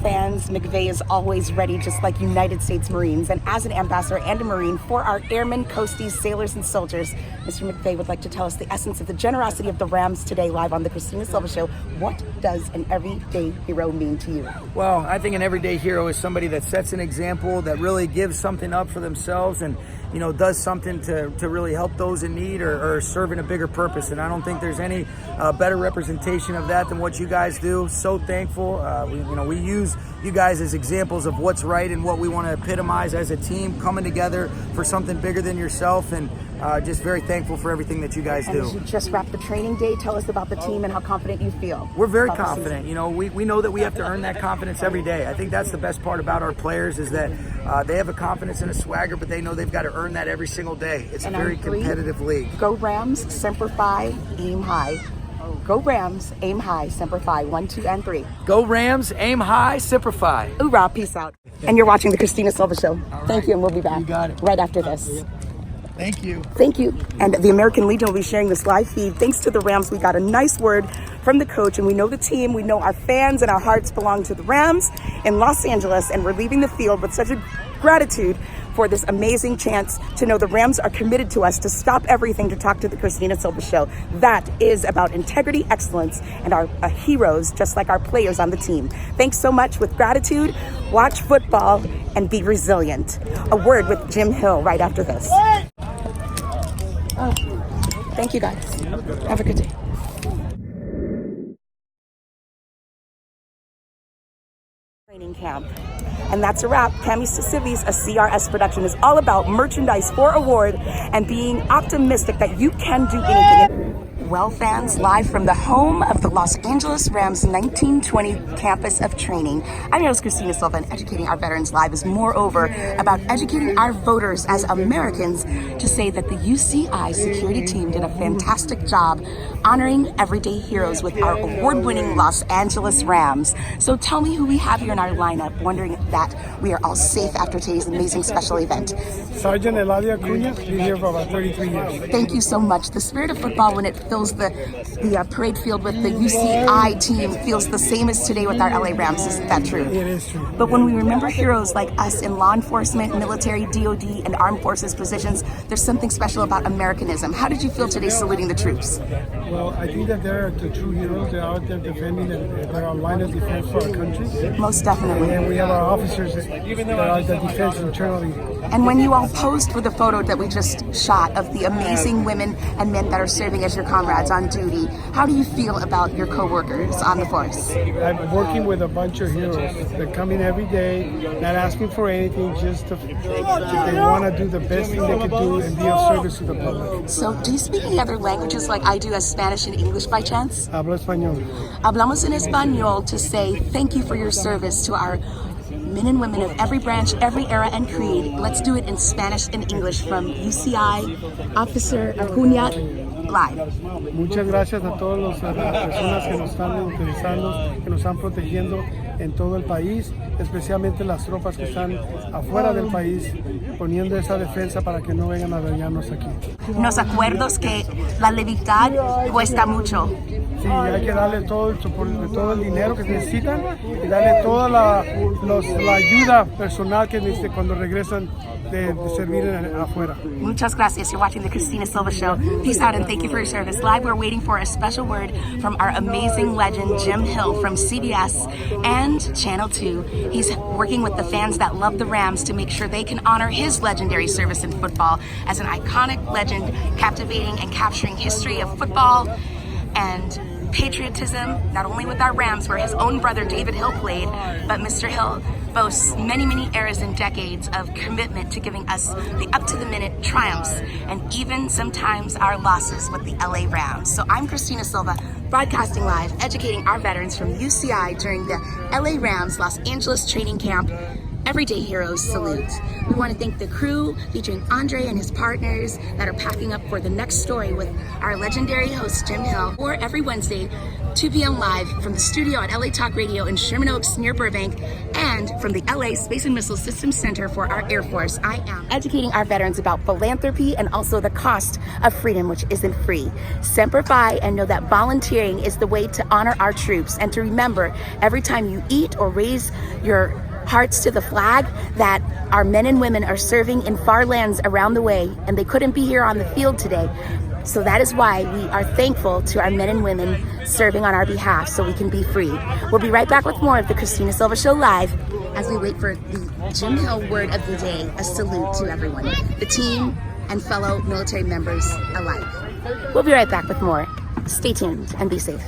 fans, McVeigh is always ready, just like United States Marines. And as an ambassador and a Marine for our airmen, coasties, sailors, and soldiers, Mr. McVeigh would like to tell us the essence of the generosity of the Rams today, live on the Christina Silva Show. What does an everyday hero mean to you? Well, I think an everyday hero is somebody that sets an example, that really gives something up for themselves and, you know, does something to really help those in need or serve in a bigger purpose. And I don't think there's any better representation of that than what you guys do. So thankful. We use you guys as examples of what's right and what we want to epitomize as a team, coming together for something bigger than yourself, and just very thankful for everything that you guys do. And as you just wrapped the training day, tell us about the team and how confident you feel. We're very confident. You know, we know that we have to earn that confidence every day. I think that's the best part about our players, is that they have a confidence and a swagger, but they know they've got to earn that every single day. It's a very competitive league. Go Rams, Semper Fi, aim high. Go Rams, aim high, Semper Fi. 1, 2, and 3. Go Rams, aim high, Semper Fi. Hoorah, peace out. And you're watching the Christina Silva Show. Thank you, and we'll be back. You got it. Right after this. Thank you. Thank you. And the American Legion will be sharing this live feed. Thanks to the Rams, we got a nice word from the coach, and we know the team. We know our fans and our hearts belong to the Rams in Los Angeles, and we're leaving the field with such a gratitude for this amazing chance to know the Rams are committed to us, to stop everything to talk to the Christina Silva Show. That is about integrity, excellence, and our heroes, just like our players on the team. Thanks so much. With gratitude, watch football and be resilient. A word with Jim Hill right after this. Oh, thank you guys. Have a good day. Training camp. And that's a wrap. Cami Stasivi's A CRS production is all about merchandise for award and being optimistic that you can do anything. Well, fans, live from the home of the Los Angeles Rams 1920 campus of training. I'm your host, Christina Silva, and Educating Our Veterans Live is moreover about educating our voters as Americans to say that the UCI security team did a fantastic job honoring everyday heroes with our award-winning Los Angeles Rams. So tell me who we have here in our lineup, wondering that we are all safe after today's amazing special event. Sergeant Eladia Cunha, been here for about 33 years. Thank you so much. The spirit of football, when it fills the parade field with the UCI team, feels the same as today with our LA Rams. Isn't that true? It is true. But when we remember heroes like us in law enforcement, military, DOD, and armed forces positions, there's something special about Americanism. How did you feel today saluting the troops? Well, I think that they're the true heroes. They're out there defending, and they're our line of defense for our country. Most definitely. And we have our officers that are the defense internally. And when you all posed for the photo that we just shot of the amazing women and men that are serving as your comrades on duty, how do you feel about your co-workers on the force? I'm working with a bunch of heroes. They're coming every day, not asking for anything, just if they want to do the best thing they can do and be of service to the public. So, do you speak any other languages like I do, as Spanish and English by chance? Hablo español. Hablamos en español to say thank you for your service to our men and women of every branch, every era and creed. Let's do it in Spanish and English from UCI Officer Cunha live. Muchas gracias a todas las personas que nos están utilizando, que nos están protegiendo en todo el país, especialmente las tropas que están afuera del país, poniendo esa defensa para que no vengan a dañarnos aquí. Nos acuerdos que la lealtad cuesta mucho. Sí, hay que darle todo el dinero que necesitan y darle toda la ayuda personal que necesitan cuando regresan de servir afuera. Muchas gracias. You're watching the Christina Silva Show. Peace out and thank you for your service. Live, we're waiting for a special word from our amazing legend, Jim Hill from CBS and Channel 2. He's working with the fans that love the Rams to make sure they can honor his legendary service in football as an iconic legend, captivating and capturing history of football and patriotism, not only with our Rams, where his own brother David Hill played, but Mr. Hill boasts many, many eras and decades of commitment to giving us the up-to-the-minute triumphs and even sometimes our losses with the LA Rams. So I'm Christina Silva, broadcasting live, educating our veterans from UCI during the LA Rams Los Angeles training camp. Everyday Heroes salute. We want to thank the crew featuring Andre and his partners that are packing up for the next story with our legendary host Jim Hill, or every Wednesday 2 p.m. live from the studio at LA Talk Radio in Sherman Oaks near Burbank, and from the LA Space and Missile Systems Center for our Air Force. I am educating our veterans about philanthropy and also the cost of freedom, which isn't free. Semper Fi, and know that volunteering is the way to honor our troops, and to remember every time you eat or raise your hearts to the flag that our men and women are serving in far lands around the way, and they couldn't be here on the field today. So that is why we are thankful to our men and women serving on our behalf so we can be free. We'll be right back with more of the Christina Silva Show Live as we wait for the Jim Hill word of the day, a salute to everyone, the team and fellow military members alike. We'll be right back with more. Stay tuned and be safe.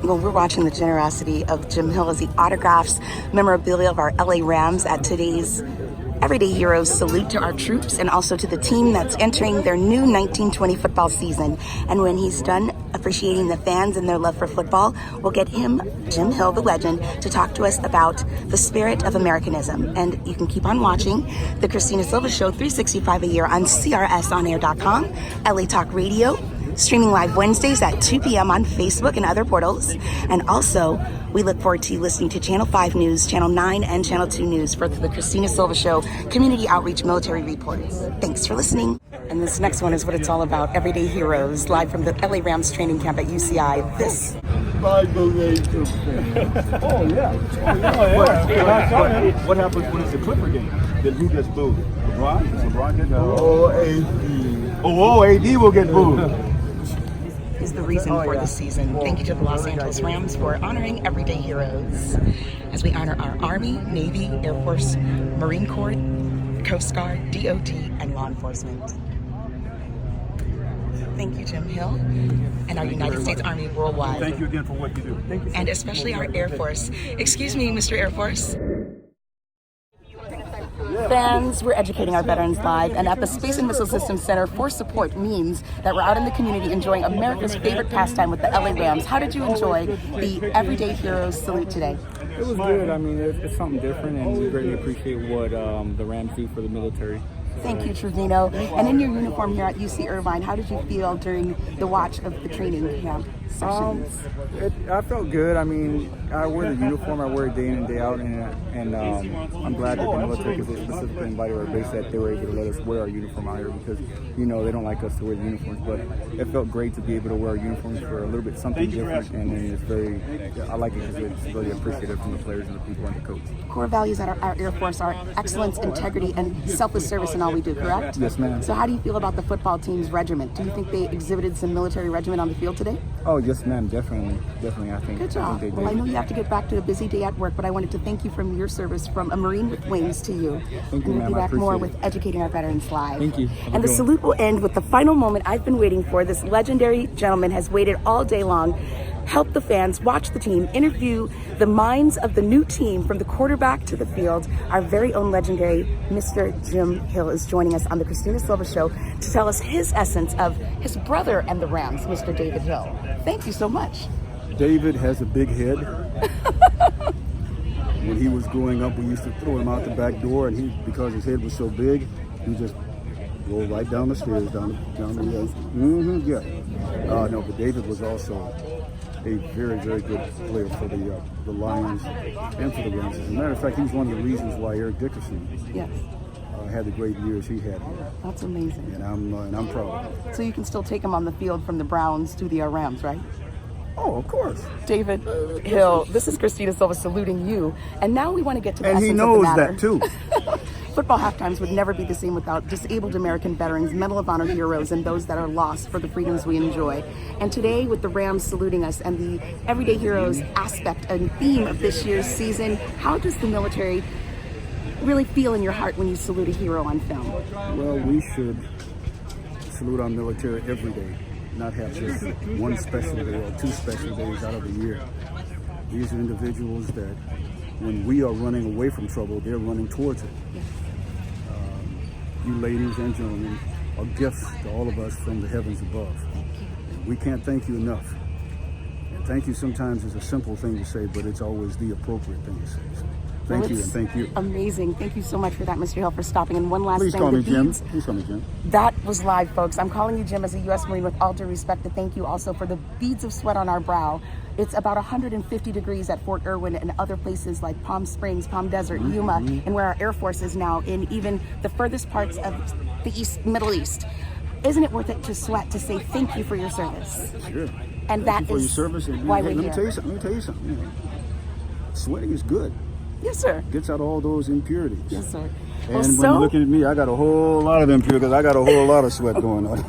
Well, we're watching the generosity of Jim Hill as he autographs memorabilia of our LA Rams at today's Everyday Heroes salute to our troops and also to the team that's entering their new 1920 football season. And when he's done appreciating the fans and their love for football, we'll get him, Jim Hill, the legend, to talk to us about the spirit of Americanism. And you can keep on watching the Christina Silva Show 365 a year on CRSonair.com, LA Talk Radio, streaming live Wednesdays at 2 p.m. on Facebook and other portals. And also, we look forward to you listening to Channel 5 News, Channel 9, and Channel 2 News for the Christina Silva Show Community Outreach Military Reports. Thanks for listening. And this next one is what it's all about, Everyday Heroes, live from the LA Rams training camp at UCI. This. Oh, yeah. What happens when it's a Clipper game? Then who gets booed? LeBron? Does LeBron get booed? Oh, AD will get booed. Is the reason for this season. Thank you to the Los Angeles Rams for honoring Everyday Heroes as we honor our Army, Navy, Air Force, Marine Corps, Coast Guard, DOT, and law enforcement. Thank you, Jim Hill, and our United States Army worldwide. Thank you again for what you do. Thank you. And especially our Air Force. Excuse me, Mr. Air Force. Fans, we're educating our veterans live, and at the Space and Missile Systems Center for support means that we're out in the community enjoying America's favorite pastime with the LA Rams. How did you enjoy the Everyday Heroes salute today? It was good. I mean, it's something different, and we greatly appreciate what the Rams do for the military. Thank you, Trevino. And in your uniform here at UC Irvine, how did you feel during the watch of the training camp sessions? I felt good. I mean, I wear the uniform. I wear it day in and day out, and I'm glad that the military, because they specifically invited our base, that they were able to let us wear our uniform out here, because, you know, they don't like us to wear the uniforms, but it felt great to be able to wear our uniforms for a little bit something different, and then it's very, I like it because it's very appreciative from the players and the people and the coach. Core values at our Air Force are excellence, integrity, and selfless service in all we do, correct? Yes, ma'am. So how do you feel about the football team's regiment? Do you think they exhibited some military regiment on the field today? Oh, yes, ma'am. Definitely. I think. Good job. Well, I know you have to get back to a busy day at work, but I wanted to thank you for your service from a Marine with wings to you. Thank you, and ma'am. we'll be back more it. with educating our veterans live. Thank you. And the salute will end with the final moment I've been waiting for. This legendary gentleman has waited all day long. Help the fans, watch the team, interview the minds of the new team from the quarterback to the field. Our very own legendary Mr. Jim Hill is joining us on the Christina Silva Show to tell us his essence of his brother and the Rams, Mr. David Hill. Thank you so much. David has a big head. When he was growing up, we used to throw him out the back door, and because his head was so big, he just go right down the stairs, down the yeah. No, but David was also a very, very good player for the Lions and for the Rams. As a matter of fact, he's one of the reasons why Eric Dickerson had the great years he had here. That's amazing. And I'm proud of it. So you can still take him on the field from the Browns to the Rams, right? Oh, of course. David Hill, this is Christina Silva saluting you. And now we want to get to the essence of the And he knows matter. that too. Football halftimes would never be the same without disabled American veterans, Medal of Honor heroes, and those that are lost for the freedoms we enjoy. And today, with the Rams saluting us and the Everyday Heroes aspect and theme of this year's season, how does the military really feel in your heart when you salute a hero on film? Well, we should salute our military every day, not have just one special day or two special days out of the year. These are individuals that when we are running away from trouble, they're running towards it. You ladies and gentlemen are gifts to all of us from the heavens above. We can't thank you enough. And thank you sometimes is a simple thing to say, but it's always the appropriate thing to say. So Thank you, It's and thank you. Amazing. Thank you so much for that, Mr. Hill, for stopping. And one last Please thing. call the me Jim. beads- Please call me Jim. That was live, folks. I'm calling you Jim as a U.S. Marine with all due respect, to thank you also for the beads of sweat on our brow. It's about 150 degrees at Fort Irwin and other places like Palm Springs, Palm Desert, Yuma, and where our Air Force is now, in even the furthest parts of the Middle East. Isn't it worth it to sweat to say thank you for your service? Sure. And Thank that you for your is service. And why hey, we're let me here. tell you something. Let me tell you something. You know, sweating is good. Yes, sir. Gets out all those impurities. Yes, sir. And Well, when you're looking at me, I got a whole lot of impurities. I got a whole lot of sweat going on.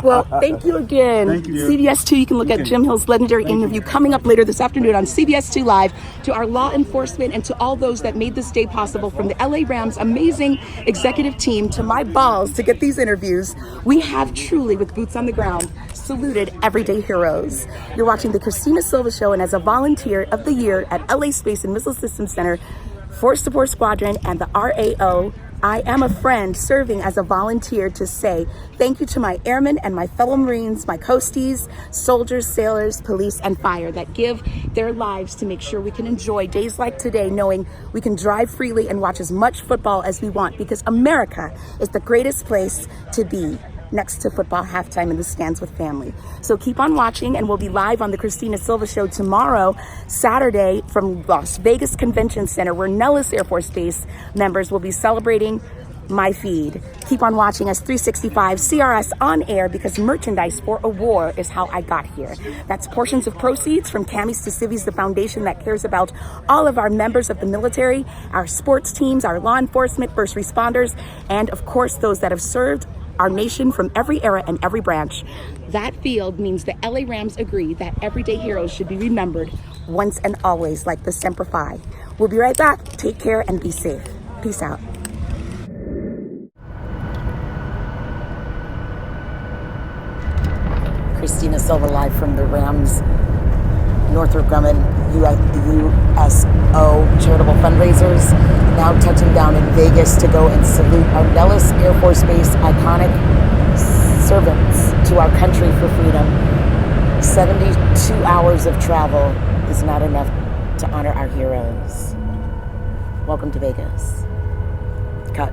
Well, thank you again. Thank you, dear. CBS 2, you can look at Okay. Jim Hill's legendary Thank interview you. coming up later this afternoon on CBS 2 Live. To our law enforcement and to all those that made this day possible, from the LA Rams amazing executive team to my balls to get these interviews, we have truly, with boots on the ground, saluted everyday heroes. You're watching the Christina Silva Show, and as a volunteer of the year at LA Space and Missile Systems Center, Force Support Squadron, and the RAO, I am a friend serving as a volunteer to say thank you to my airmen and my fellow Marines, my coasties, soldiers, sailors, police, and fire that give their lives to make sure we can enjoy days like today, knowing we can drive freely and watch as much football as we want, because America is the greatest place to be, next to football halftime in the stands with family. So keep on watching, and we'll be live on the Christina Silva Show tomorrow, Saturday, from Las Vegas Convention Center, where Nellis Air Force Base members will be celebrating my feed. Keep on watching us 365 CRS on air, because merchandise for a war is how I got here. That's portions of proceeds from Camis to Civies, the foundation that cares about all of our members of the military, our sports teams, our law enforcement, first responders, and of course those that have served our nation from every era and every branch. That field means the LA Rams agree that everyday heroes should be remembered once and always, like the Semper Fi. We'll be right back. Take care and be safe. Peace out. Christina Silva live from the Rams Northrop Grumman USO charitable fundraisers, now touching down in Vegas to go and salute our Nellis Air Force Base iconic servants to our country for freedom. 72 hours of travel is not enough to honor our heroes. Welcome to Vegas. Cut.